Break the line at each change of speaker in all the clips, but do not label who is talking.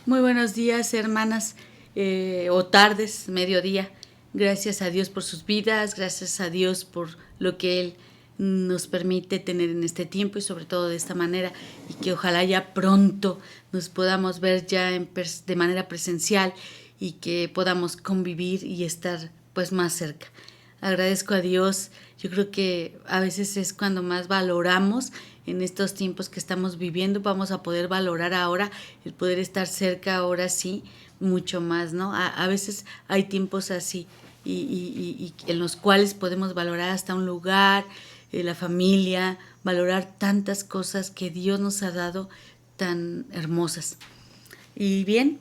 Muy buenos días, hermanas, o tardes, mediodía. Gracias a Dios por sus vidas, gracias a Dios por lo que Él nos permite tener en este tiempo y sobre todo de esta manera, y que ojalá ya pronto nos podamos ver ya de manera presencial y que podamos convivir y estar pues más cerca. Agradezco a Dios. Yo creo que a veces es cuando más valoramos en estos tiempos que estamos viviendo. Vamos a poder valorar ahora el poder estar cerca, ahora sí, mucho más, ¿no? A veces hay tiempos así y en los cuales podemos valorar hasta un lugar, la familia, valorar tantas cosas que Dios nos ha dado tan hermosas. Y bien,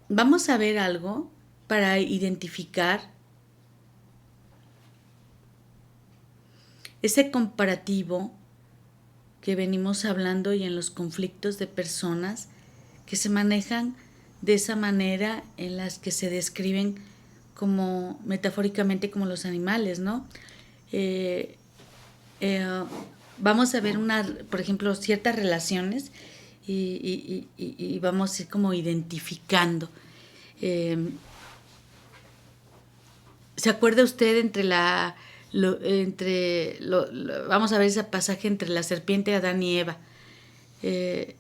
vamos a ver algo para identificar ese comparativo que venimos hablando y en los conflictos de personas que se manejan de esa manera, en las que se describen como metafóricamente como los animales, ¿no? Eh, eh, Vamos a ver por ejemplo, ciertas relaciones y vamos a ir como identificando. Eh, ¿Se acuerda usted vamos a ver ese pasaje entre la serpiente, Adán y Eva? Eh,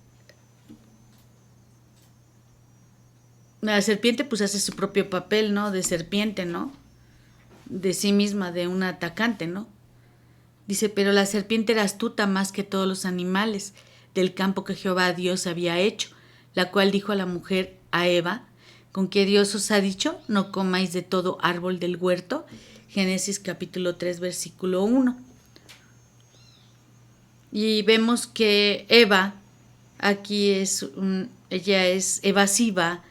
la serpiente pues hace su propio papel, ¿no? De serpiente, ¿no? De sí misma, de un atacante, ¿no? Dice, pero la serpiente era astuta más que todos los animales del campo que Jehová Dios había hecho, la cual dijo a la mujer, a Eva, ¿con qué Dios os ha dicho? No comáis de todo árbol del huerto. Génesis capítulo 3, versículo 1. Y vemos que Eva, aquí ella es evasiva,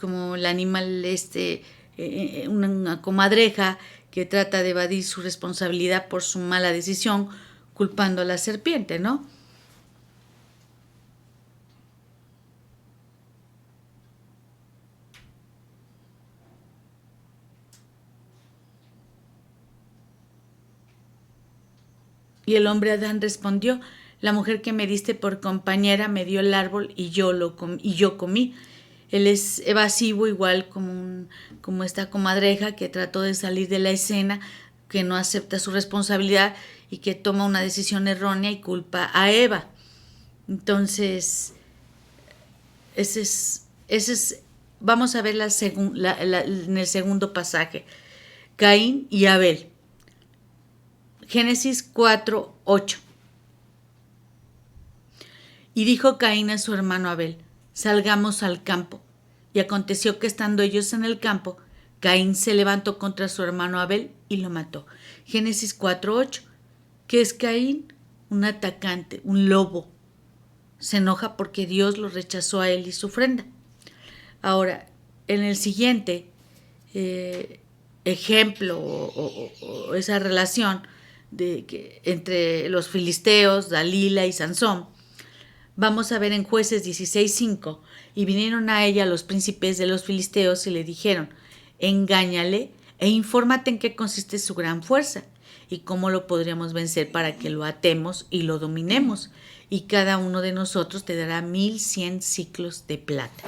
como el animal una comadreja que trata de evadir su responsabilidad por su mala decisión, culpando a la serpiente, ¿no? Y el hombre Adán respondió, la mujer que me diste por compañera me dio el árbol y yo comí. Él es evasivo, igual como esta comadreja que trató de salir de la escena, que no acepta su responsabilidad y que toma una decisión errónea y culpa a Eva. Entonces, vamos a ver en el segundo pasaje, Caín y Abel. Génesis 4:8. Y dijo Caín a su hermano Abel, salgamos al campo. Y aconteció que estando ellos en el campo, Caín se levantó contra su hermano Abel y lo mató. Génesis 4:8. ¿Qué es Caín? Un atacante, un lobo. Se enoja porque Dios lo rechazó a él y su ofrenda. Ahora, en el siguiente ejemplo o esa relación entre los filisteos, Dalila y Sansón, vamos a ver en Jueces 16:5, y vinieron a ella los príncipes de los filisteos y le dijeron, engáñale e infórmate en qué consiste su gran fuerza y cómo lo podríamos vencer para que lo atemos y lo dominemos, y cada uno de nosotros te dará 1100 siclos de plata.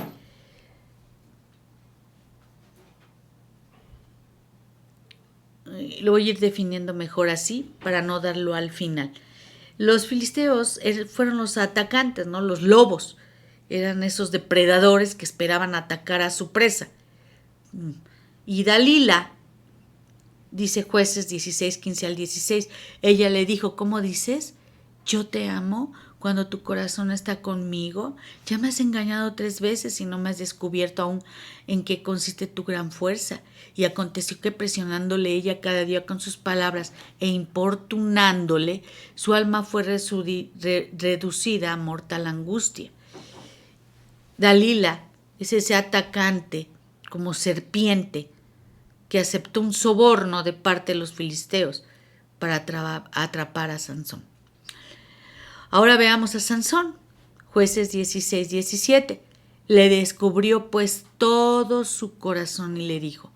Lo voy a ir definiendo mejor así para no darlo al final. Los filisteos fueron los atacantes, ¿no? Los lobos. Eran esos depredadores que esperaban atacar a su presa. Y Dalila, dice Jueces 16:15-16, ella le dijo, ¿cómo dices? Yo te amo cuando tu corazón está conmigo. Ya me has engañado 3 veces y no me has descubierto aún en qué consiste tu gran fuerza. Y aconteció que presionándole ella cada día con sus palabras e importunándole, su alma fue reducida a mortal angustia. Dalila es ese atacante como serpiente que aceptó un soborno de parte de los filisteos para atrapar a Sansón. Ahora veamos a Sansón. Jueces 16:17. Le descubrió pues todo su corazón y le dijo,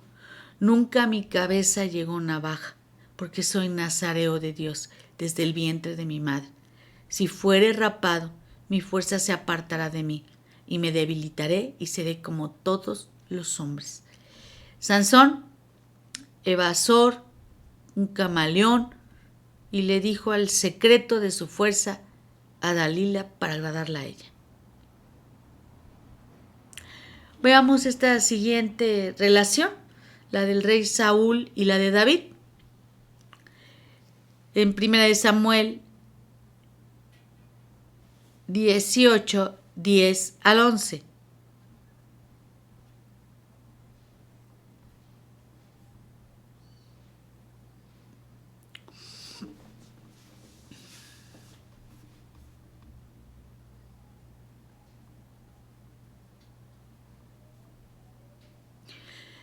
nunca a mi cabeza llegó navaja, porque soy nazareo de Dios desde el vientre de mi madre. Si fuere rapado, mi fuerza se apartará de mí, y me debilitaré y seré como todos los hombres. Sansón, evasor, un camaleón, y le dijo el secreto de su fuerza a Dalila para agradarla a ella. Veamos esta siguiente relación, la del rey Saúl y la de David. En 1 Samuel 18, 10 al 11.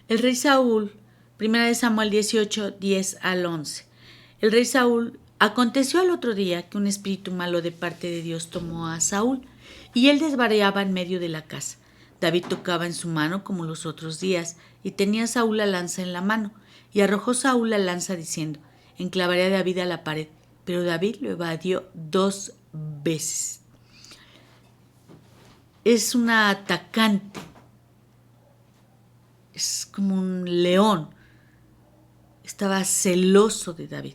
El rey Saúl, 1 Samuel 18, 10 al 11. El rey Saúl, aconteció al otro día que un espíritu malo de parte de Dios tomó a Saúl, y él desvariaba en medio de la casa. David tocaba en su mano como los otros días, y tenía Saúl la lanza en la mano, y arrojó Saúl la lanza diciendo, enclavaré a David a la pared, pero David lo evadió 2 veces. Es una atacante. Es como un león. Estaba celoso de David.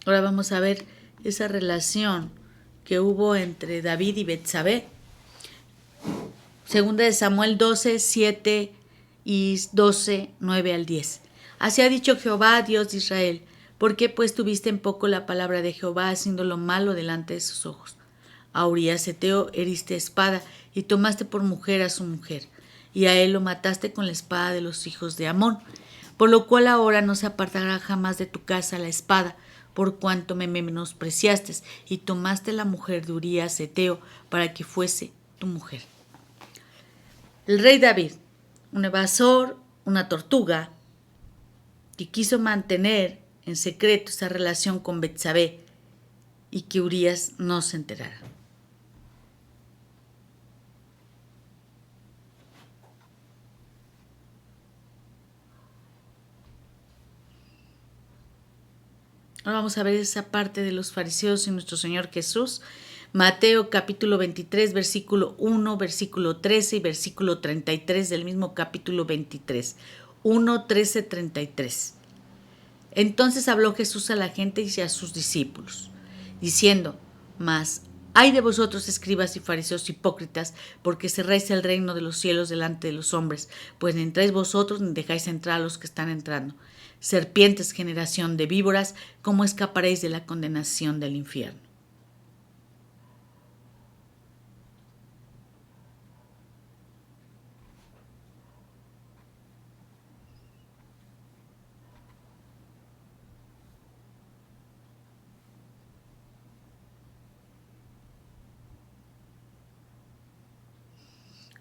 Ahora vamos a ver esa relación que hubo entre David y Betsabé. Segunda de Samuel 12, 7 y 12, 9 al 10. Así ha dicho Jehová, Dios de Israel, ¿por qué pues tuviste en poco la palabra de Jehová haciendo lo malo delante de sus ojos? A Urías Eteo heriste espada y tomaste por mujer a su mujer, y a él lo mataste con la espada de los hijos de Amón, por lo cual ahora no se apartará jamás de tu casa la espada, por cuanto me menospreciaste y tomaste la mujer de Urías Eteo para que fuese tu mujer. El rey David, un evasor, una tortuga, que quiso mantener en secreto esa relación con Betsabé y que Urías no se enterara. Ahora vamos a ver esa parte de los fariseos y nuestro Señor Jesús. Mateo capítulo 23, versículo 1, versículo 13 y versículo 33 del mismo capítulo 23. 1, 13, 33. Entonces habló Jesús a la gente y a sus discípulos, diciendo, mas ay de vosotros, escribas y fariseos hipócritas, porque cerráis el reino de los cielos delante de los hombres, pues ni entráis vosotros ni dejáis entrar a los que están entrando. Serpientes, generación de víboras, ¿cómo escaparéis de la condenación del infierno?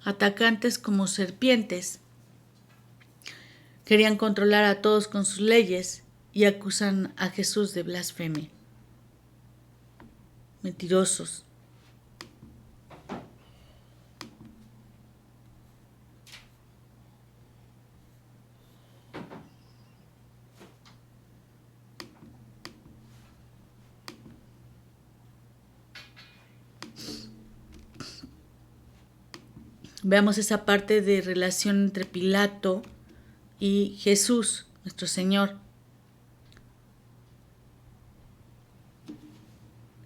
Atacantes como serpientes, querían controlar a todos con sus leyes y acusan a Jesús de blasfemia. Mentirosos. Veamos esa parte de relación entre Pilato y Jesús, nuestro Señor.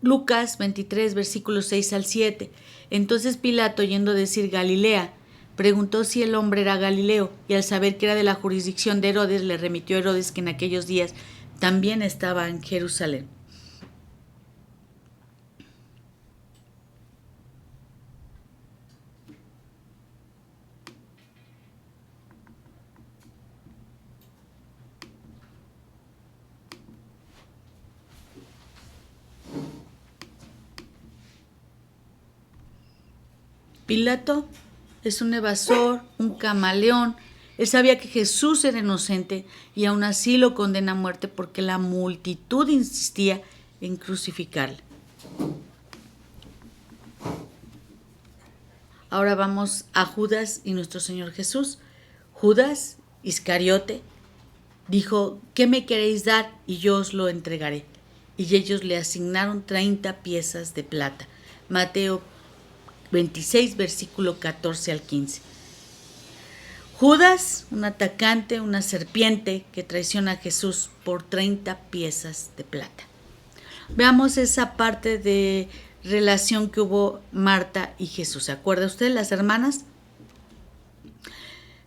Lucas 23, versículos 6 al 7. Entonces Pilato, oyendo decir Galilea, preguntó si el hombre era Galileo, y al saber que era de la jurisdicción de Herodes, le remitió a Herodes, que en aquellos días también estaba en Jerusalén. Pilato es un evasor, un camaleón, Él sabía que Jesús era inocente y aún así lo condena a muerte porque la multitud insistía en crucificarle. Ahora vamos a Judas y nuestro Señor Jesús. Judas Iscariote dijo: ¿qué me queréis dar? Y yo os lo entregaré. Y ellos le asignaron 30 piezas de plata. Mateo 26, versículo 14 al 15. Judas, un atacante, una serpiente que traiciona a Jesús por 30 piezas de plata. Veamos esa parte de relación que hubo Marta y Jesús. ¿Se acuerda usted, las hermanas?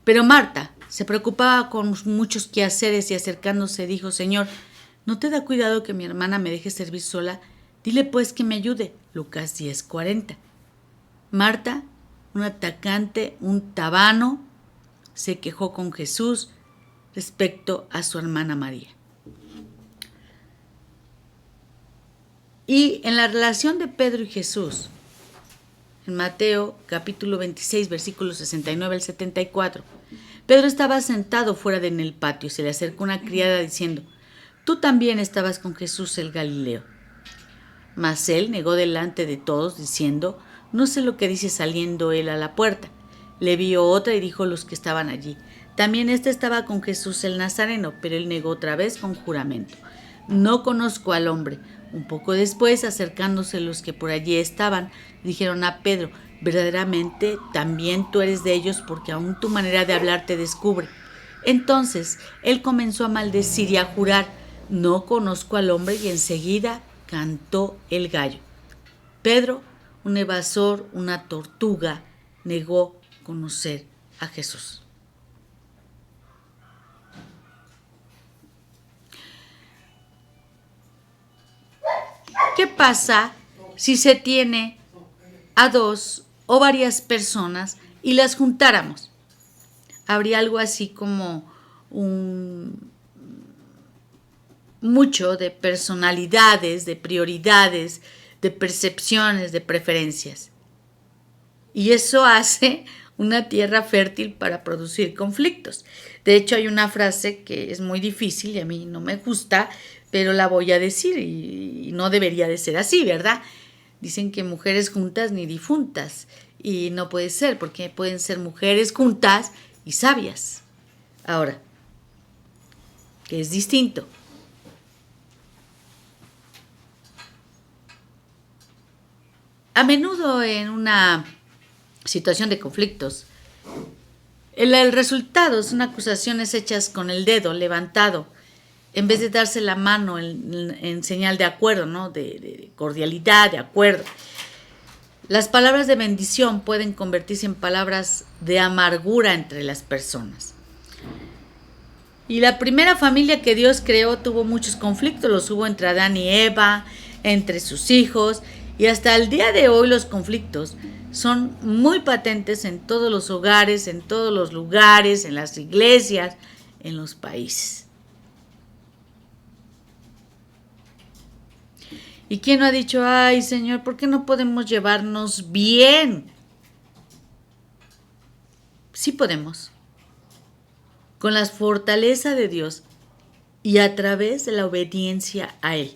Pero Marta se preocupaba con muchos quehaceres y acercándose dijo: Señor, ¿no te da cuidado que mi hermana me deje servir sola? Dile pues que me ayude. Lucas 10:40. Marta, un atacante, un tabano, se quejó con Jesús respecto a su hermana María. Y en la relación de Pedro y Jesús, en Mateo capítulo 26, versículos 69 al 74, Pedro estaba sentado fuera en el patio y se le acercó una criada diciendo: tú también estabas con Jesús el Galileo. Mas él negó delante de todos diciendo: no sé lo que dice. Saliendo él a la puerta, le vio otra y dijo a los que estaban allí: también éste estaba con Jesús el Nazareno. Pero él negó otra vez con juramento: no conozco al hombre. Un poco después, acercándose los que por allí estaban, dijeron a Pedro: verdaderamente también tú eres de ellos, porque aún tu manera de hablar te descubre. Entonces él comenzó a maldecir y a jurar: no conozco al hombre, y enseguida cantó el gallo. Pedro, un evasor, una tortuga, negó conocer a Jesús. ¿Qué pasa si se tiene a dos o varias personas y las juntáramos? Habría algo así como mucho de personalidades, de prioridades, de percepciones, de preferencias. Y eso hace una tierra fértil para producir conflictos. De hecho, hay una frase que es muy difícil y a mí no me gusta, pero la voy a decir y no debería de ser así, ¿verdad? Dicen que mujeres juntas ni difuntas, y no puede ser, porque pueden ser mujeres juntas y sabias. Ahora, que es distinto. A menudo en una situación de conflictos, el resultado son acusaciones hechas con el dedo levantado, en vez de darse la mano en señal de acuerdo, ¿no? De cordialidad, de acuerdo. Las palabras de bendición pueden convertirse en palabras de amargura entre las personas. Y la primera familia que Dios creó tuvo muchos conflictos, los hubo entre Adán y Eva, entre sus hijos, y hasta el día de hoy los conflictos son muy patentes en todos los hogares, en todos los lugares, en las iglesias, en los países. ¿Y quién no ha dicho: ay, Señor, ¿por qué no podemos llevarnos bien? Sí podemos. Con la fortaleza de Dios y a través de la obediencia a Él.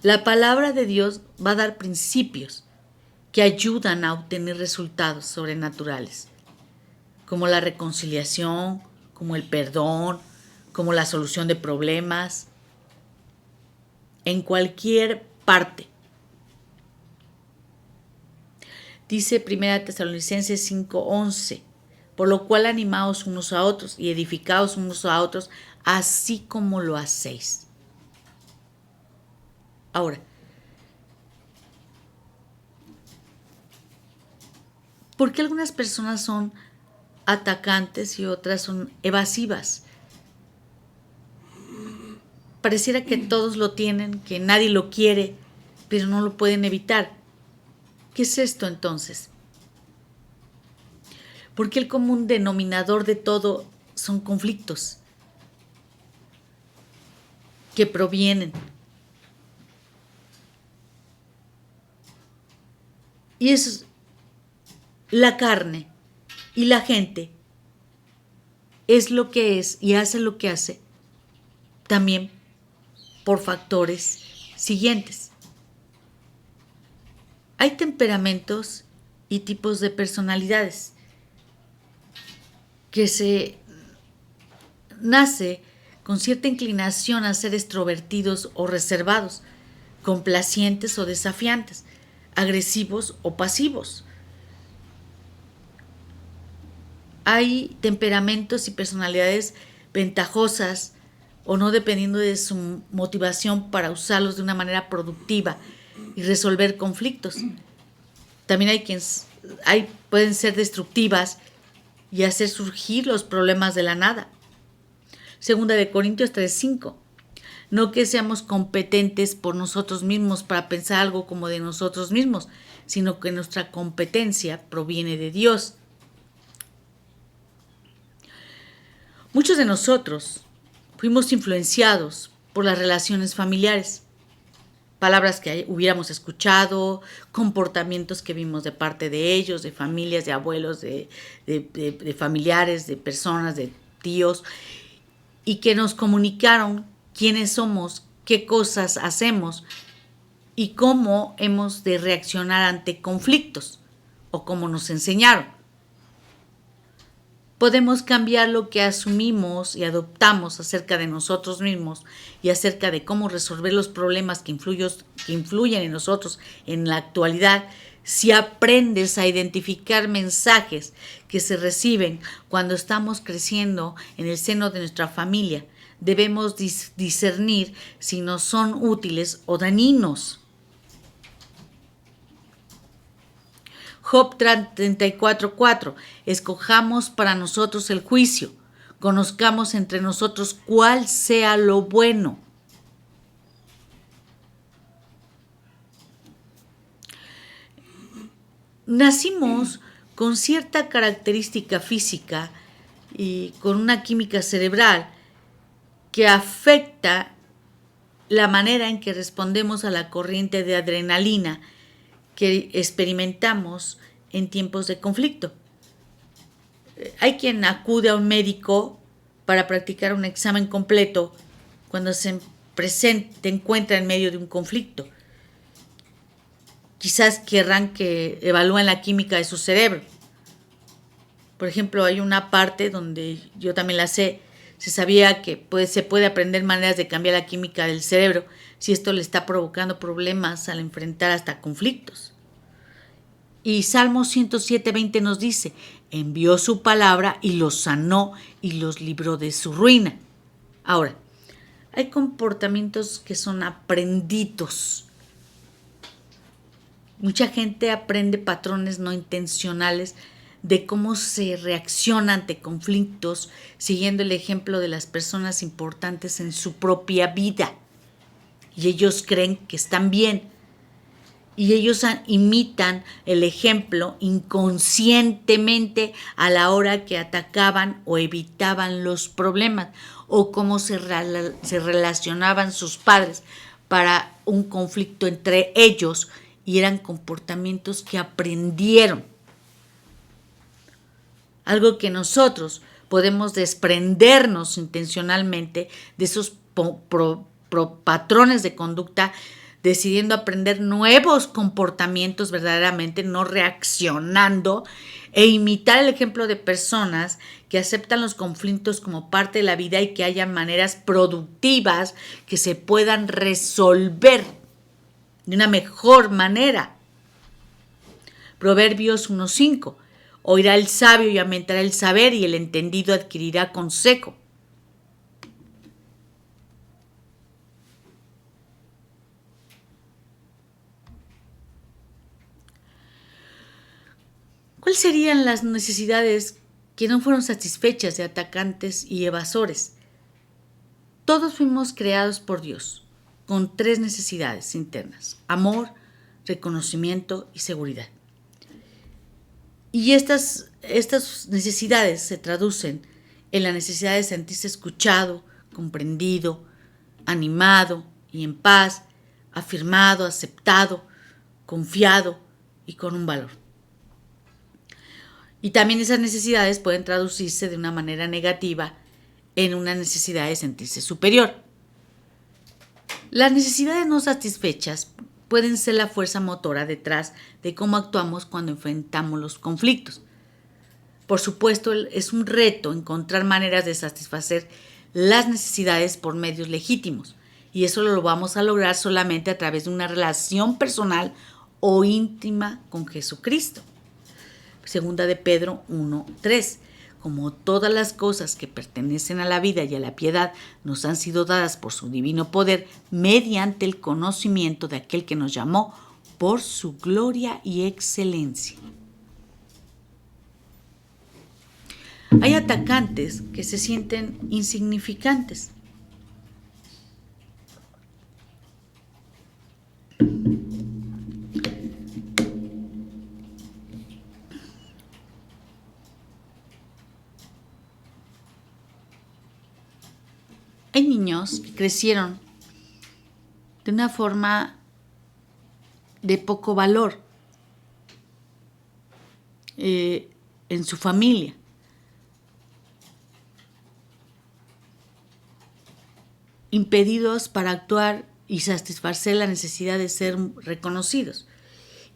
La palabra de Dios va a dar principios que ayudan a obtener resultados sobrenaturales, como la reconciliación, como el perdón, como la solución de problemas, en cualquier parte. Dice 1 Tesalonicenses 5:11, por lo cual animaos unos a otros y edificaos unos a otros, así como lo hacéis. Ahora, ¿por qué algunas personas son atacantes y otras son evasivas? Pareciera que todos lo tienen, que nadie lo quiere, pero no lo pueden evitar. ¿Qué es esto entonces? Porque el común denominador de todo son conflictos que provienen. Y es la carne y la gente es lo que es y hace lo que hace también por factores siguientes. Hay temperamentos y tipos de personalidades que se nace con cierta inclinación a ser extrovertidos o reservados, complacientes o desafiantes, agresivos o pasivos. Hay temperamentos y personalidades ventajosas o no, dependiendo de su motivación para usarlos de una manera productiva y resolver conflictos. También pueden ser destructivas y hacer surgir los problemas de la nada. Segunda de Corintios 3:5. No que seamos competentes por nosotros mismos para pensar algo como de nosotros mismos, sino que nuestra competencia proviene de Dios. Muchos de nosotros fuimos influenciados por las relaciones familiares, palabras que hubiéramos escuchado, comportamientos que vimos de parte de ellos, de familias, de abuelos, de familiares, de personas, de tíos, y que nos comunicaron quiénes somos, qué cosas hacemos y cómo hemos de reaccionar ante conflictos o cómo nos enseñaron. Podemos cambiar lo que asumimos y adoptamos acerca de nosotros mismos y acerca de cómo resolver los problemas que influyen en nosotros en la actualidad si aprendes a identificar mensajes que se reciben cuando estamos creciendo en el seno de nuestra familia. Debemos discernir si nos son útiles o dañinos. Job 34:4. Escojamos para nosotros el juicio. Conozcamos entre nosotros cuál sea lo bueno. Nacimos con cierta característica física y con una química cerebral que afecta la manera en que respondemos a la corriente de adrenalina que experimentamos en tiempos de conflicto. Hay quien acude a un médico para practicar un examen completo cuando se encuentra en medio de un conflicto. Quizás querrán que evalúen la química de su cerebro. Por ejemplo, hay una parte donde yo también la sé, se sabía que se puede aprender maneras de cambiar la química del cerebro si esto le está provocando problemas al enfrentar hasta conflictos. Y Salmo 107:20 nos dice, envió su palabra y los sanó y los libró de su ruina. Ahora, hay comportamientos que son aprendidos. Mucha gente aprende patrones no intencionales de cómo se reacciona ante conflictos, siguiendo el ejemplo de las personas importantes en su propia vida. Y ellos creen que están bien. Y ellos imitan el ejemplo inconscientemente a la hora que atacaban o evitaban los problemas, o cómo se relacionaban sus padres para un conflicto entre ellos, y eran comportamientos que aprendieron. Algo que nosotros podemos desprendernos intencionalmente de esos patrones de conducta, decidiendo aprender nuevos comportamientos verdaderamente, no reaccionando, e imitar el ejemplo de personas que aceptan los conflictos como parte de la vida y que haya maneras productivas que se puedan resolver de una mejor manera. Proverbios 1:5. Oirá el sabio y aumentará el saber, y el entendido adquirirá consejo. ¿Cuáles serían las necesidades que no fueron satisfechas de atacantes y evasores? Todos fuimos creados por Dios con 3 necesidades internas: amor, reconocimiento y seguridad. Y estas necesidades se traducen en la necesidad de sentirse escuchado, comprendido, animado y en paz, afirmado, aceptado, confiado y con un valor. Y también esas necesidades pueden traducirse de una manera negativa en una necesidad de sentirse superior. Las necesidades no satisfechas pueden ser la fuerza motora detrás de cómo actuamos cuando enfrentamos los conflictos. Por supuesto, es un reto encontrar maneras de satisfacer las necesidades por medios legítimos, y eso lo vamos a lograr solamente a través de una relación personal o íntima con Jesucristo. Segunda de Pedro 1:3. Como todas las cosas que pertenecen a la vida y a la piedad nos han sido dadas por su divino poder mediante el conocimiento de aquel que nos llamó por su gloria y excelencia. Hay atacantes que se sienten insignificantes. Hay niños que crecieron de una forma de poco valor en su familia. Impedidos para actuar y satisfacer la necesidad de ser reconocidos.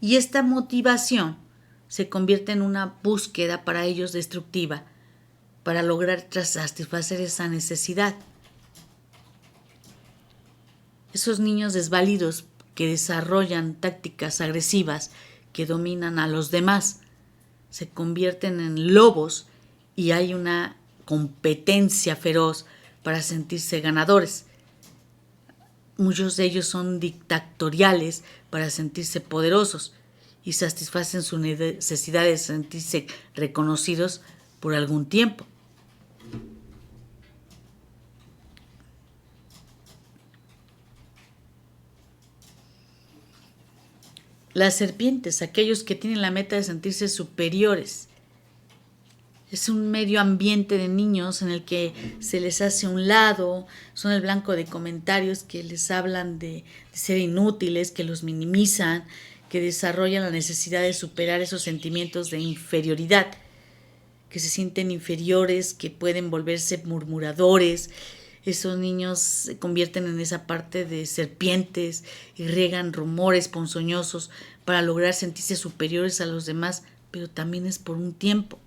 Y esta motivación se convierte en una búsqueda para ellos destructiva para lograr satisfacer esa necesidad. Esos niños desvalidos que desarrollan tácticas agresivas que dominan a los demás se convierten en lobos y hay una competencia feroz para sentirse ganadores. Muchos de ellos son dictatoriales para sentirse poderosos y satisfacen su necesidad de sentirse reconocidos por algún tiempo. Las serpientes, aquellos que tienen la meta de sentirse superiores. Es un medio ambiente de niños en el que se les hace a un lado, son el blanco de comentarios que les hablan de ser inútiles, que los minimizan, que desarrollan la necesidad de superar esos sentimientos de inferioridad, que se sienten inferiores, que pueden volverse murmuradores. Esos niños se convierten en esa parte de serpientes y riegan rumores ponzoñosos para lograr sentirse superiores a los demás, pero también es por un tiempo.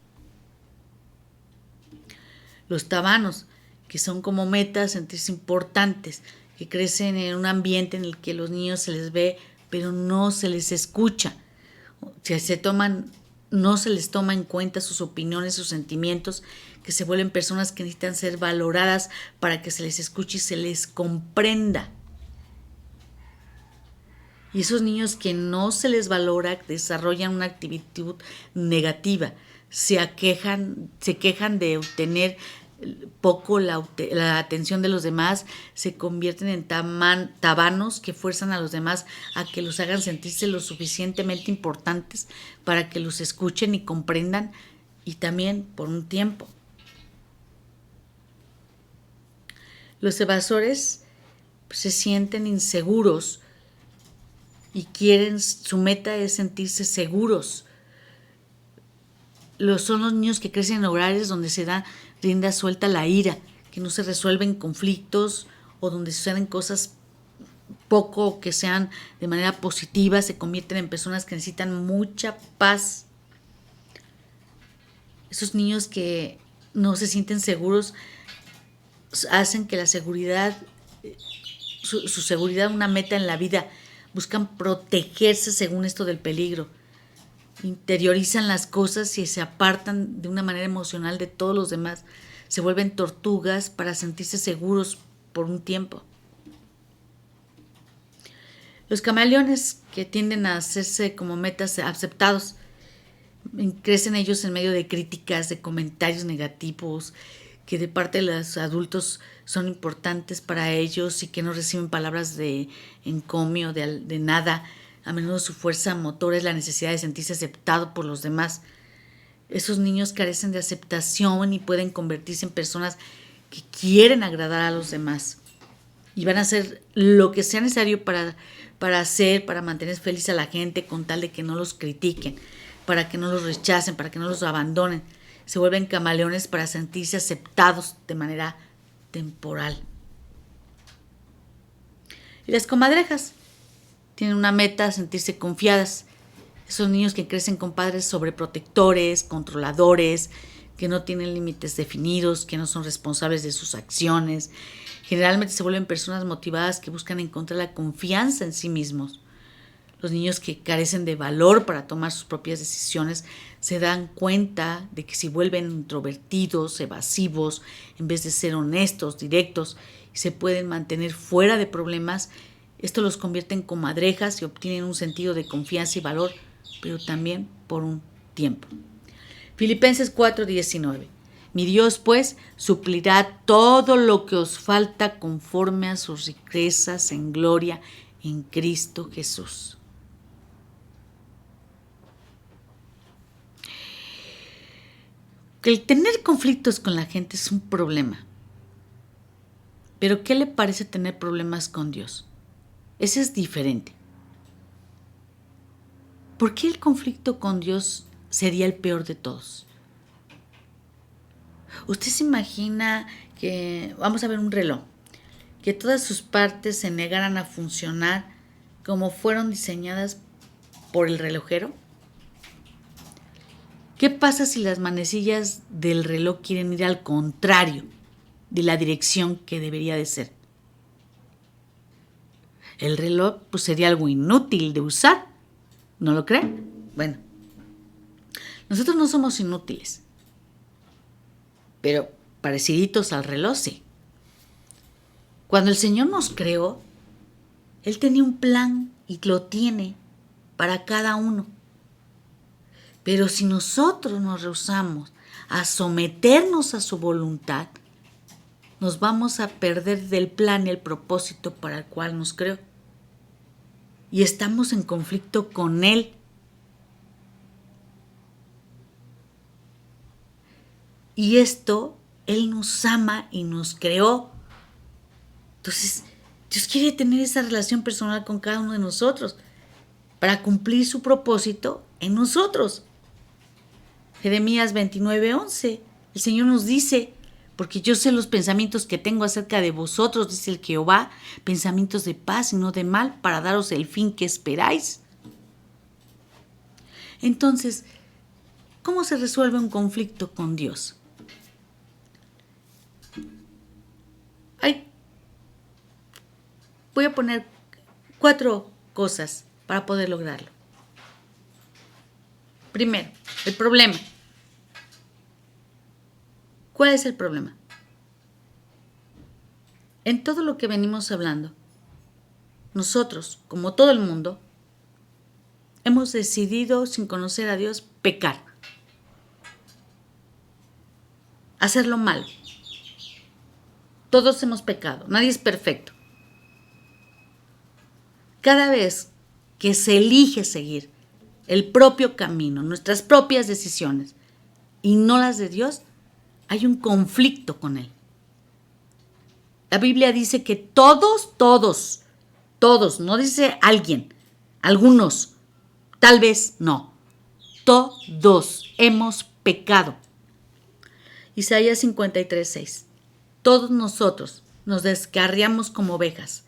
Los tabanos, que son como metas sentirse importantes, que crecen en un ambiente en el que los niños se les ve, pero no se les escucha. No se les toma en cuenta sus opiniones, sus sentimientos, que se vuelven personas que necesitan ser valoradas para que se les escuche y se les comprenda. Y esos niños que no se les valora desarrollan una actitud negativa, se quejan de obtener poco la atención de los demás, se convierten en tabanos que fuerzan a los demás a que los hagan sentirse lo suficientemente importantes para que los escuchen y comprendan, y también por un tiempo. Los evasores se sienten inseguros y su meta es sentirse seguros. Son los niños que crecen en hogares donde se da rienda suelta a la ira, que no se resuelven conflictos o donde suceden cosas poco que sean de manera positiva, se convierten en personas que necesitan mucha paz. Esos niños que no se sienten seguros hacen que la seguridad, su seguridad, una meta en la vida, buscan protegerse según esto del peligro. Interiorizan las cosas y se apartan de una manera emocional de todos los demás. Se vuelven tortugas para sentirse seguros por un tiempo. Los camaleones, que tienden a hacerse como metas aceptados, crecen ellos en medio de críticas, de comentarios negativos, que de parte de los adultos son importantes para ellos y que no reciben palabras de encomio, de nada. A menudo su fuerza motora es la necesidad de sentirse aceptado por los demás. Esos niños carecen de aceptación y pueden convertirse en personas que quieren agradar a los demás. Y van a hacer lo que sea necesario para mantener feliz a la gente con tal de que no los critiquen. para que no los rechacen, para que no los abandonen. Se vuelven camaleones para sentirse aceptados de manera temporal. Y las comadrejas tienen una meta, sentirse confiadas. Esos niños que crecen con padres sobreprotectores, controladores, que no tienen límites definidos, que no son responsables de sus acciones. Generalmente se vuelven personas motivadas que buscan encontrar la confianza en sí mismos. Los niños que carecen de valor para tomar sus propias decisiones se dan cuenta de que si vuelven introvertidos, evasivos, en vez de ser honestos, directos, y se pueden mantener fuera de problemas, esto los convierte en comadrejas y obtienen un sentido de confianza y valor, pero también por un tiempo. Filipenses 4:19. Mi Dios, pues, suplirá todo lo que os falta conforme a sus riquezas en gloria en Cristo Jesús. Que el tener conflictos con la gente es un problema. Pero ¿qué le parece tener problemas con Dios? Ese es diferente. ¿Por qué el conflicto con Dios sería el peor de todos? Usted se imagina que, vamos a ver un reloj, que todas sus partes se negaran a funcionar como fueron diseñadas por el relojero. ¿Qué pasa si las manecillas del reloj quieren ir al contrario de la dirección que debería de ser? El reloj pues sería algo inútil de usar, ¿no lo cree? Bueno, nosotros no somos inútiles, pero pareciditos al reloj sí. Cuando el Señor nos creó, Él tenía un plan y lo tiene para cada uno. Pero si nosotros nos rehusamos a someternos a su voluntad, nos vamos a perder del plan y el propósito para el cual nos creó. Y estamos en conflicto con Él. Y esto, Él nos ama y nos creó. Entonces, Dios quiere tener esa relación personal con cada uno de nosotros para cumplir su propósito en nosotros. Jeremías 29:11, el Señor nos dice, porque yo sé los pensamientos que tengo acerca de vosotros, dice el Jehová, pensamientos de paz y no de mal, para daros el fin que esperáis. Entonces, ¿cómo se resuelve un conflicto con Dios? Voy a poner 4 cosas para poder lograrlo. Primero, el problema. ¿Cuál es el problema? En todo lo que venimos hablando, nosotros, como todo el mundo, hemos decidido, sin conocer a Dios, pecar. Hacerlo mal. Todos hemos pecado, nadie es perfecto. Cada vez que se elige seguir el propio camino, nuestras propias decisiones, y no las de Dios, hay un conflicto con Él. La Biblia dice que todos, no dice alguien, algunos, tal vez no, todos hemos pecado. Isaías 53:6. Todos nosotros nos descarriamos como ovejas,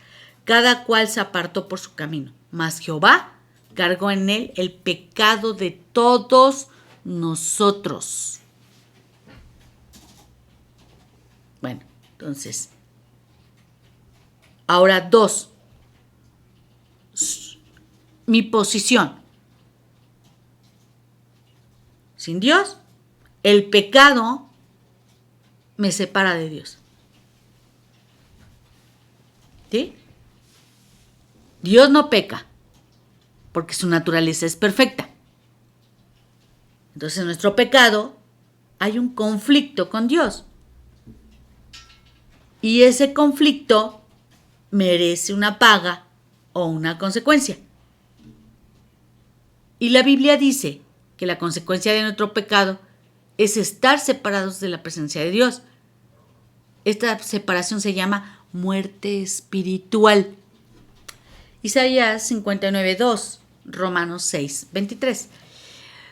cada cual se apartó por su camino, mas Jehová cargó en él el pecado de todos nosotros. Bueno, entonces, ahora 2. Mi posición. Sin Dios, el pecado me separa de Dios. ¿Sí? Dios no peca, porque su naturaleza es perfecta. Entonces, en nuestro pecado hay un conflicto con Dios. Y ese conflicto merece una paga o una consecuencia. Y la Biblia dice que la consecuencia de nuestro pecado es estar separados de la presencia de Dios. Esta separación se llama muerte espiritual. Isaías 59:2, Romanos 6:23.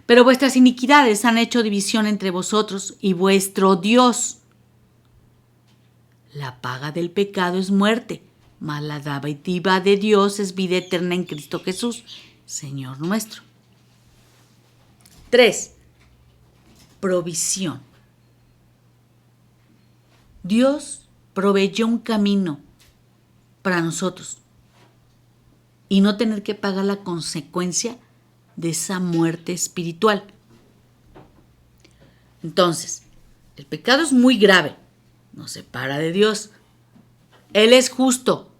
Pero vuestras iniquidades han hecho división entre vosotros y vuestro Dios. La paga del pecado es muerte, mas la dádiva de Dios es vida eterna en Cristo Jesús, Señor nuestro. 3. Provisión. Dios proveyó un camino para nosotros y no tener que pagar la consecuencia de esa muerte espiritual. Entonces, el pecado es muy grave, nos separa de Dios. Él es justo,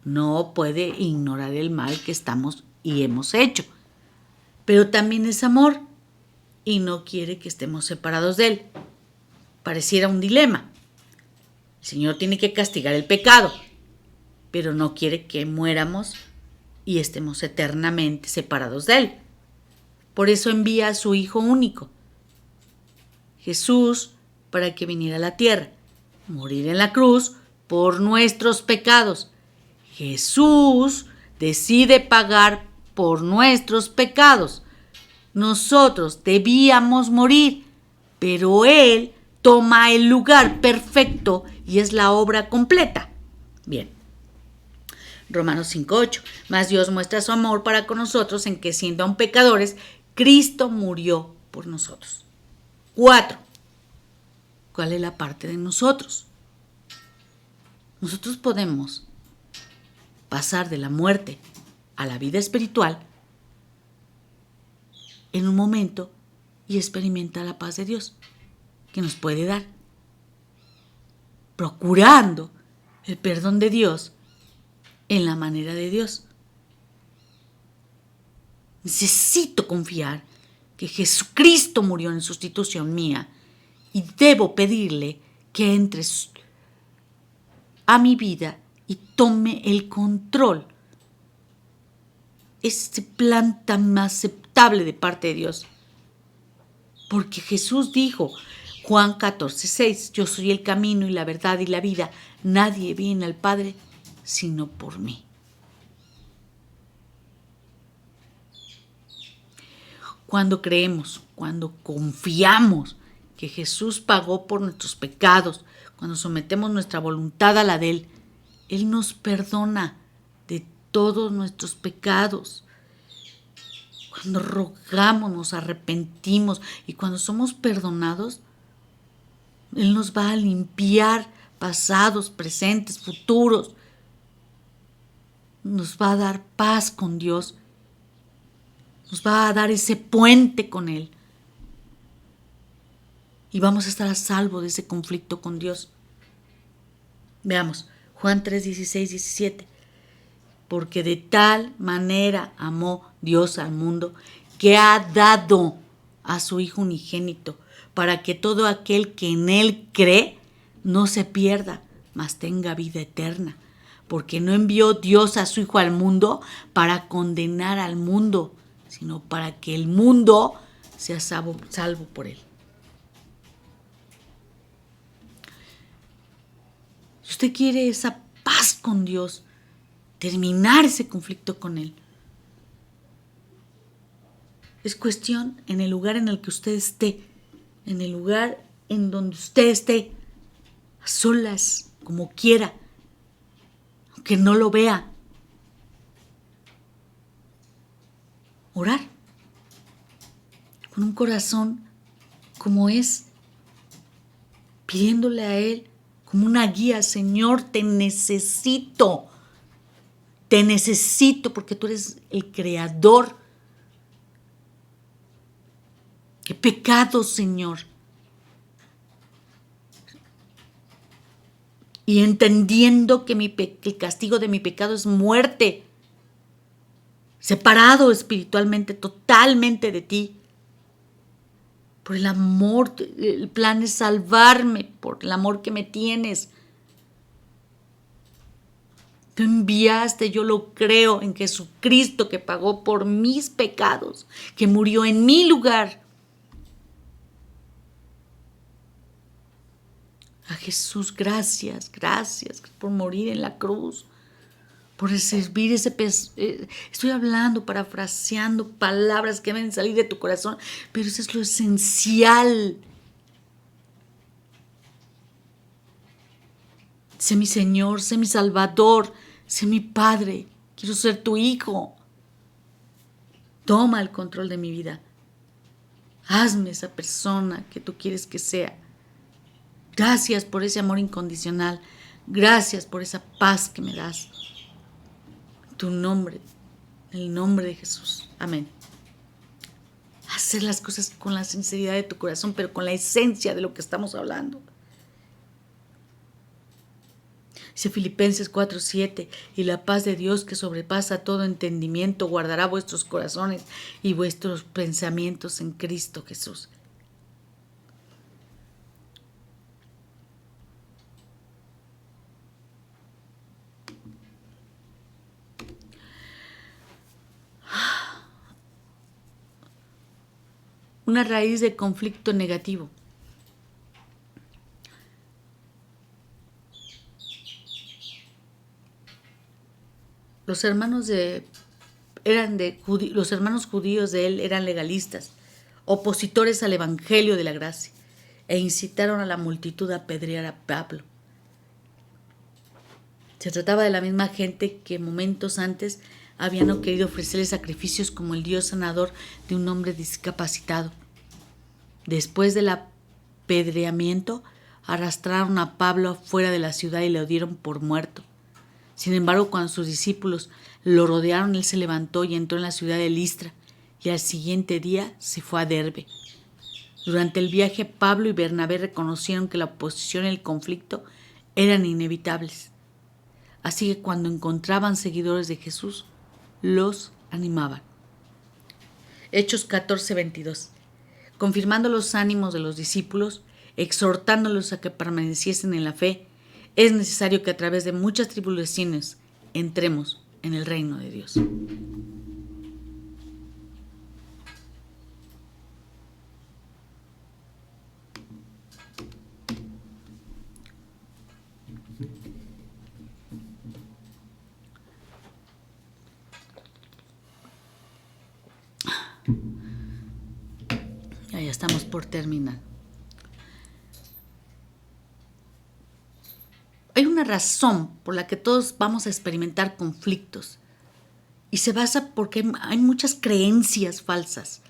no puede ignorar el mal que estamos y hemos hecho, pero también es amor y no quiere que estemos separados de Él. Pareciera un dilema. El Señor tiene que castigar el pecado, pero no quiere que muéramos y estemos eternamente separados de Él. Por eso envía a su Hijo único, Jesús, para que viniera a la tierra, morir en la cruz por nuestros pecados. Jesús decide pagar por nuestros pecados. Nosotros debíamos morir, pero Él toma el lugar perfecto y es la obra completa. Bien. Romanos 5:8. Mas Dios muestra su amor para con nosotros en que siendo aún pecadores, Cristo murió por nosotros. 4. ¿Cuál es la parte de nosotros? Nosotros podemos pasar de la muerte a la vida espiritual en un momento y experimentar la paz de Dios que nos puede dar, procurando el perdón de Dios en la manera de Dios. Necesito confiar que Jesucristo murió en sustitución mía y debo pedirle que entre a mi vida y tome el control. Este plan tan aceptable de parte de Dios. Porque Jesús dijo, Juan 14:6, yo soy el camino y la verdad y la vida. Nadie viene al Padre sino por mí. Cuando creemos, cuando confiamos que Jesús pagó por nuestros pecados, cuando sometemos nuestra voluntad a la de Él, Él nos perdona de todos nuestros pecados. Cuando rogamos, nos arrepentimos y cuando somos perdonados, Él nos va a limpiar pasados, presentes, futuros. Nos va a dar paz con Dios. Nos va a dar ese puente con Él. Y vamos a estar a salvo de ese conflicto con Dios. Veamos, Juan 3:16-17. Porque de tal manera amó Dios al mundo que ha dado a su Hijo unigénito para que todo aquel que en Él cree no se pierda, mas tenga vida eterna. Porque no envió Dios a su Hijo al mundo para condenar al mundo, sino para que el mundo sea salvo por Él. Si usted quiere esa paz con Dios, terminar ese conflicto con Él, es cuestión en el lugar en el que usted esté, en el lugar en donde usted esté, a solas, como quiera, aunque no lo vea, orar con un corazón como es, pidiéndole a Él como una guía. Señor, te necesito porque tú eres el creador. He pecado, Señor, y entendiendo que el castigo de mi pecado es muerte, separado espiritualmente, totalmente de ti. Por el amor, el plan es salvarme, por el amor que me tienes. Tú enviaste, yo lo creo, en Jesucristo que pagó por mis pecados, que murió en mi lugar. A Jesús, gracias por morir en la cruz, por servir estoy hablando, parafraseando palabras que deben salir de tu corazón, pero eso es lo esencial. Sé mi Señor, sé mi Salvador, sé mi Padre. Quiero ser tu hijo. Toma el control de mi vida. Hazme esa persona que tú quieres que sea. Gracias por ese amor incondicional. Gracias por esa paz que me das. Tu nombre, el nombre de Jesús. Amén. Hacer las cosas con la sinceridad de tu corazón, pero con la esencia de lo que estamos hablando. Dice Filipenses 4:7, y la paz de Dios que sobrepasa todo entendimiento guardará vuestros corazones y vuestros pensamientos en Cristo Jesús. Una raíz de conflicto negativo. Los hermanos judíos de él eran legalistas, opositores al evangelio de la gracia, e incitaron a la multitud a apedrear a Pablo. Se trataba de la misma gente que momentos antes habían querido ofrecerle sacrificios como el Dios sanador de un hombre discapacitado. Después del apedreamiento, arrastraron a Pablo afuera de la ciudad y lo dieron por muerto. Sin embargo, cuando sus discípulos lo rodearon, él se levantó y entró en la ciudad de Listra, y al siguiente día se fue a Derbe. Durante el viaje, Pablo y Bernabé reconocieron que la oposición y el conflicto eran inevitables. Así que cuando encontraban seguidores de Jesús, los animaban. Hechos 14:22. Confirmando los ánimos de los discípulos, exhortándolos a que permaneciesen en la fe, es necesario que a través de muchas tribulaciones entremos en el reino de Dios. Ya estamos por terminar. Hay una razón por la que todos vamos a experimentar conflictos y se basa porque hay muchas creencias falsas.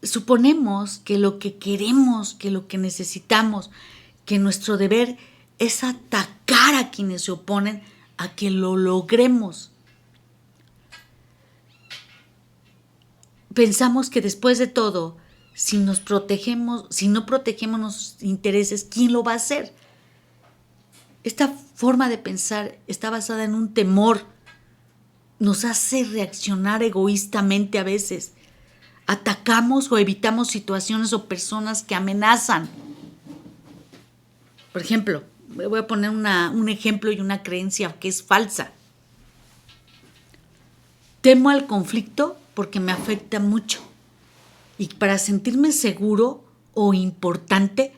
Suponemos que lo que queremos, que lo que necesitamos, que nuestro deber es atacar a quienes se oponen a que lo logremos. Pensamos que después de todo, si no protegemos nuestros intereses, ¿quién lo va a hacer? Esta forma de pensar está basada en un temor. Nos hace reaccionar egoístamente a veces. Atacamos o evitamos situaciones o personas que amenazan. Por ejemplo, voy a poner un ejemplo y una creencia que es falsa. Temo al conflicto porque me afecta mucho. Y para sentirme seguro o importante,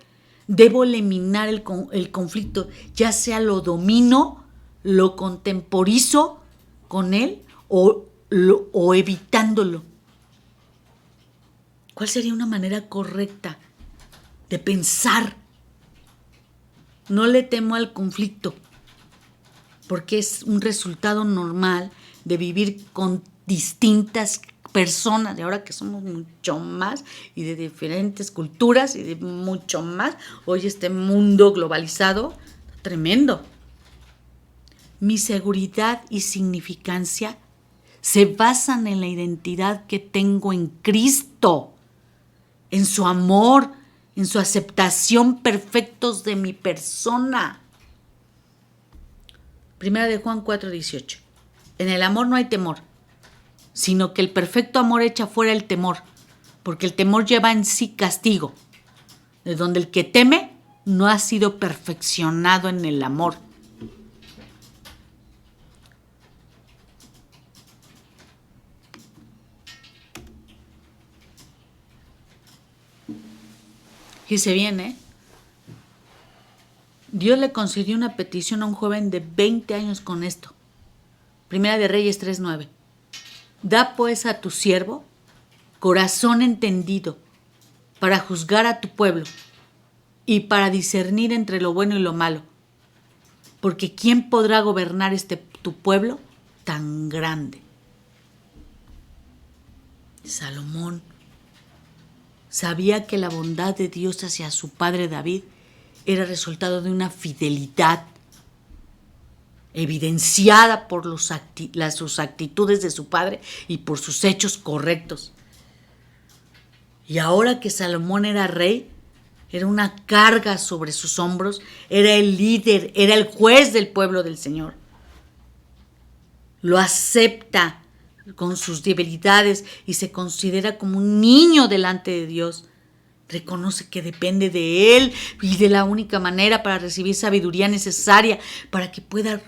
debo eliminar el conflicto, ya sea lo domino, lo contemporizo con él o evitándolo. ¿Cuál sería una manera correcta de pensar? No le temo al conflicto, porque es un resultado normal de vivir con distintas personas, de ahora que somos mucho más y de diferentes culturas y de mucho más. Hoy este mundo globalizado, tremendo. Mi seguridad y significancia se basan en la identidad que tengo en Cristo, en su amor, en su aceptación perfectos de mi persona. Primera de Juan 4:18. En el amor no hay temor, sino que el perfecto amor echa fuera el temor, porque el temor lleva en sí castigo, de donde el que teme no ha sido perfeccionado en el amor. Fíjese bien, Dios le concedió una petición a un joven de 20 años con esto. Primera de Reyes 3:9. Da pues a tu siervo corazón entendido para juzgar a tu pueblo y para discernir entre lo bueno y lo malo. Porque ¿quién podrá gobernar tu pueblo tan grande? Salomón sabía que la bondad de Dios hacia su padre David era resultado de una fidelidad evidenciada por sus actitudes de su padre y por sus hechos correctos. Y ahora que Salomón era rey, era una carga sobre sus hombros, era el líder, era el juez del pueblo del Señor. Lo acepta con sus debilidades y se considera como un niño delante de Dios. Reconoce que depende de Él y de la única manera para recibir sabiduría necesaria para que pueda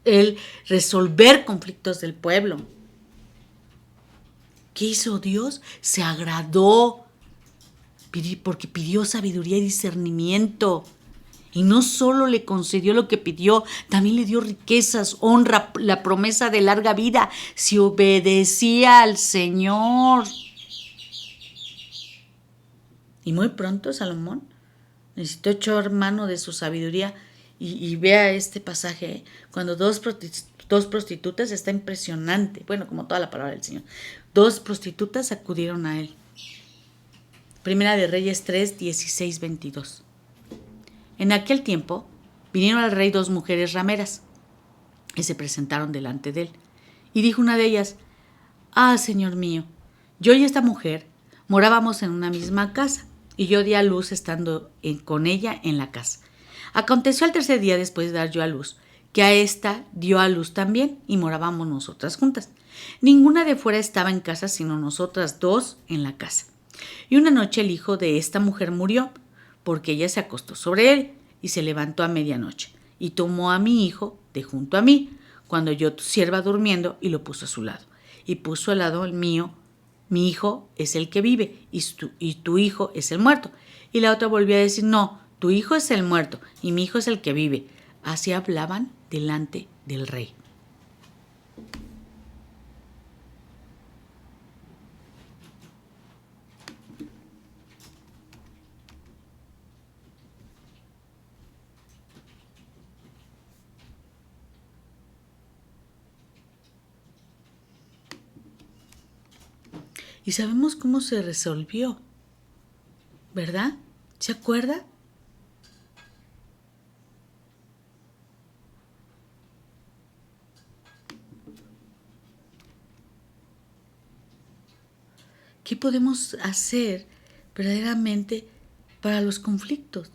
Él resolver conflictos del pueblo. ¿Qué hizo Dios? Se agradó porque pidió sabiduría y discernimiento. Y no solo le concedió lo que pidió, también le dio riquezas, honra, la promesa de larga vida, si obedecía al Señor. Y muy pronto Salomón necesitó echar mano de su sabiduría y vea este pasaje, cuando dos prostitutas, está impresionante, bueno, como toda la palabra del Señor, 2 prostitutas acudieron a él. Primera de Reyes 3, 16, 22. En aquel tiempo vinieron al rey 2 mujeres rameras y se presentaron delante de él. Y dijo una de ellas: Ah, señor mío, yo y esta mujer morábamos en una misma casa, y yo di a luz estando con ella en la casa. Aconteció al 3er día después de dar yo a luz, que a esta dio a luz también, y morábamos nosotras juntas. Ninguna de fuera estaba en casa, sino nosotras 2 en la casa. Y una noche el hijo de esta mujer murió, porque ella se acostó sobre él, y se levantó a medianoche, y tomó a mi hijo de junto a mí, cuando yo tu sierva durmiendo, y lo puso a su lado. Y puso al lado el mío. Mi hijo es el que vive y tu hijo es el muerto. Y la otra volvió a decir: No, tu hijo es el muerto y mi hijo es el que vive. Así hablaban delante del rey. Y sabemos cómo se resolvió, ¿verdad? ¿Se acuerda? ¿Qué podemos hacer verdaderamente para los conflictos?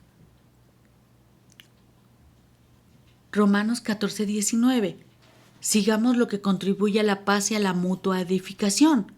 Romanos 14, 19. Sigamos lo que contribuye a la paz y a la mutua edificación.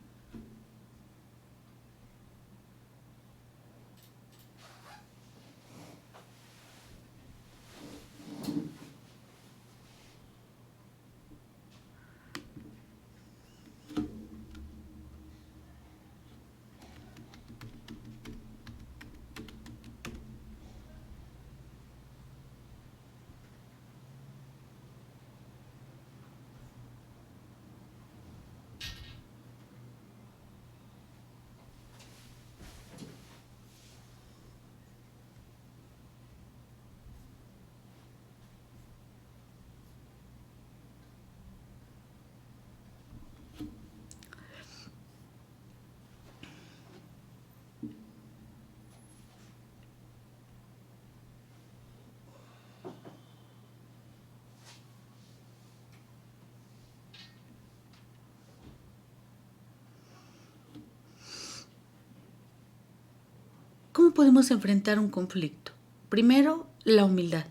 ¿Cómo podemos enfrentar un conflicto? Primero, la humildad.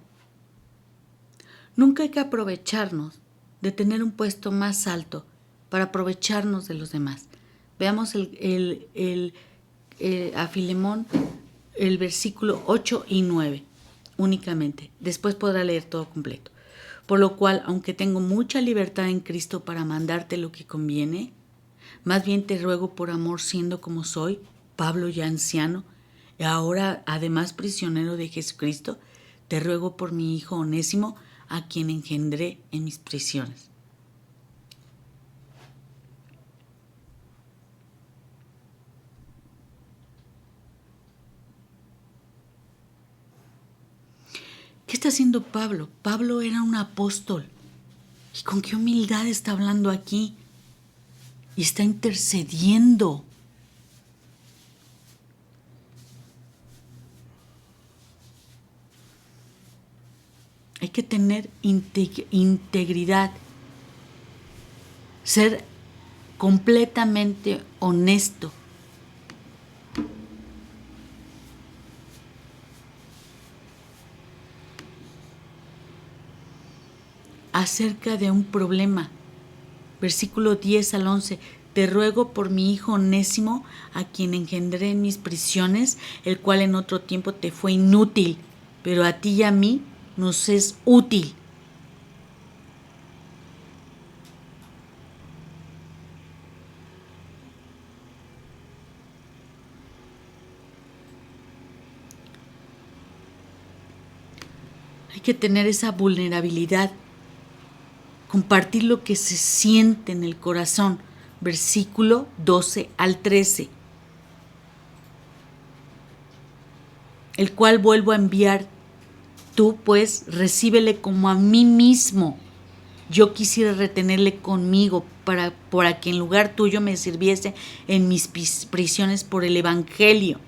Nunca hay que aprovecharnos de tener un puesto más alto para aprovecharnos de los demás. Veamos a Filemón, el versículo 8 y 9 únicamente. Después podrá leer todo completo. Por lo cual, aunque tengo mucha libertad en Cristo para mandarte lo que conviene, más bien te ruego por amor, siendo como soy, Pablo ya anciano, y ahora además prisionero de Jesucristo, te ruego por mi hijo Onésimo, a quien engendré en mis prisiones. ¿Qué está haciendo Pablo? Pablo era un apóstol. ¿Y con qué humildad está hablando aquí? Y está intercediendo. Hay que tener integridad, ser completamente honesto. Acerca de un problema. Versículo 10 al 11. Te ruego por mi hijo Onésimo, a quien engendré en mis prisiones, el cual en otro tiempo te fue inútil, pero a ti y a mí nos es útil. Hay que tener esa vulnerabilidad, compartir lo que se siente en el corazón. Versículo 12 al 13. El cual vuelvo a enviar. Tú, pues, recíbele como a mí mismo. Yo quisiera retenerle conmigo para que en lugar tuyo me sirviese en mis prisiones por el Evangelio.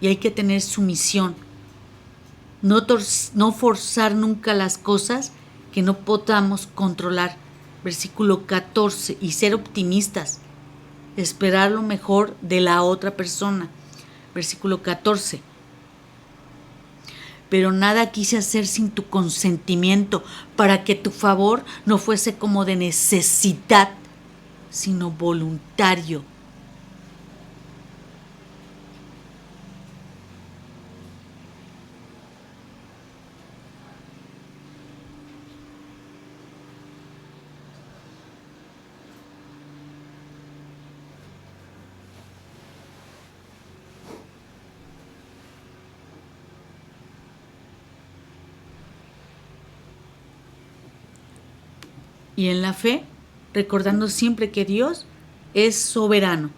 Y hay que tener sumisión. No forzar nunca las cosas que no podamos controlar. Versículo 14. Y ser optimistas. Esperar lo mejor de la otra persona. Versículo 14. Pero nada quise hacer sin tu consentimiento, para que tu favor no fuese como de necesidad, sino voluntario. Y en la fe, recordando siempre que Dios es soberano.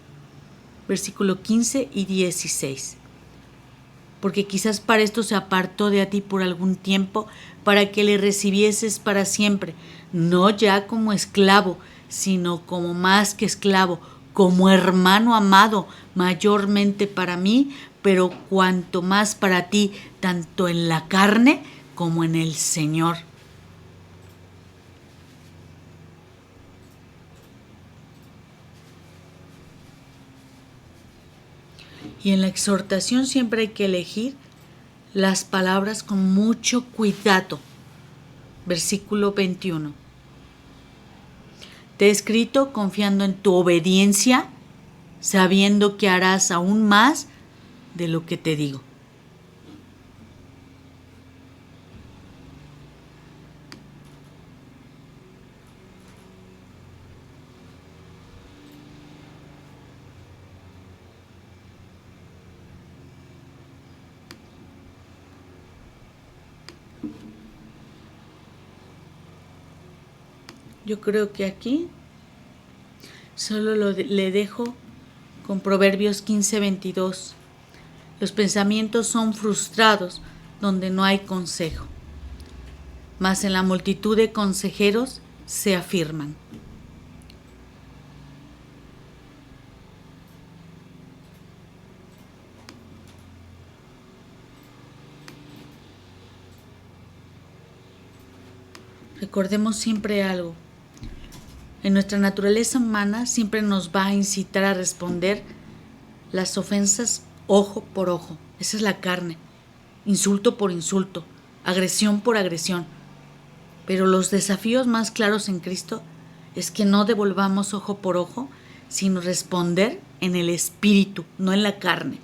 Versículo 15 y 16. Porque quizás para esto se apartó de a ti por algún tiempo, para que le recibieses para siempre, no ya como esclavo, sino como más que esclavo, como hermano amado, mayormente para mí, pero cuanto más para ti, tanto en la carne como en el Señor. Y en la exhortación siempre hay que elegir las palabras con mucho cuidado. Versículo 21. Te he escrito confiando en tu obediencia, sabiendo que harás aún más de lo que te digo. Yo creo que aquí solo le dejo con Proverbios 15:22. Los pensamientos son frustrados donde no hay consejo, mas en la multitud de consejeros se afirman. Recordemos siempre algo. En nuestra naturaleza humana siempre nos va a incitar a responder las ofensas ojo por ojo. Esa es la carne. Insulto por insulto, agresión por agresión. Pero los desafíos más claros en Cristo es que no devolvamos ojo por ojo, sino responder en el espíritu, no en la carne.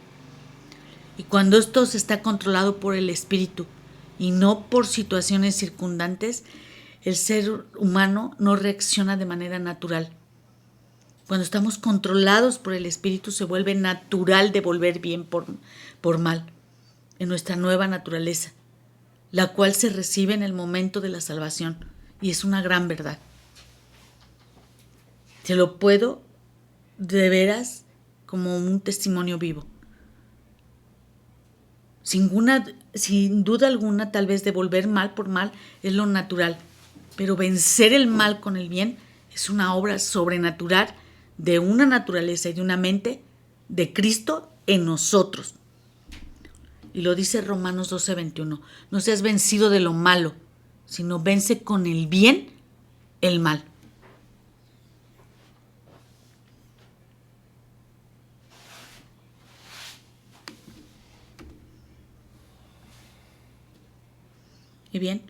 Y cuando esto se está controlado por el espíritu y no por situaciones circundantes, el ser humano no reacciona de manera natural. Cuando estamos controlados por el Espíritu se vuelve natural devolver bien por mal, en nuestra nueva naturaleza, la cual se recibe en el momento de la salvación, y es una gran verdad. Te lo puedo de veras como un testimonio vivo. Sin duda alguna, tal vez devolver mal por mal es lo natural, pero vencer el mal con el bien es una obra sobrenatural de una naturaleza y de una mente de Cristo en nosotros. Y lo dice Romanos 12:21. No seas vencido de lo malo, sino vence con el bien el mal. Y bien,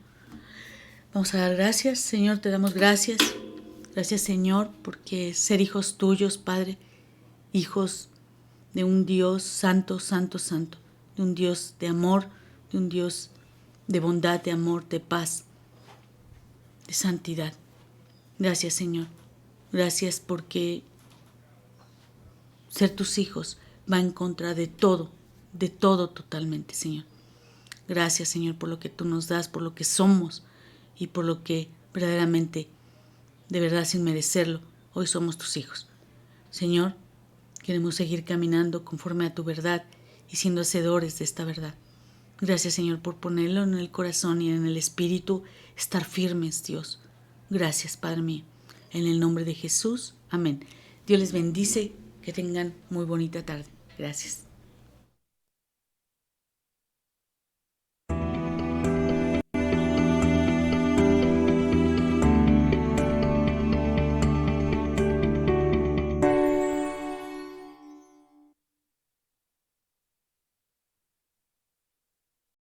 vamos a dar gracias, Señor, te damos gracias. Gracias, Señor, porque ser hijos tuyos, Padre, hijos de un Dios santo, santo, santo, de un Dios de amor, de un Dios de bondad, de amor, de paz, de santidad. Gracias, Señor. Gracias porque ser tus hijos va en contra de todo totalmente, Señor. Gracias, Señor, por lo que tú nos das, por lo que somos y por lo que verdaderamente, de verdad, sin merecerlo, hoy somos tus hijos. Señor, queremos seguir caminando conforme a tu verdad y siendo hacedores de esta verdad. Gracias, Señor, por ponerlo en el corazón y en el espíritu, estar firmes, Dios. Gracias, Padre mío. En el nombre de Jesús, amén. Dios les bendice, que tengan muy bonita tarde. Gracias.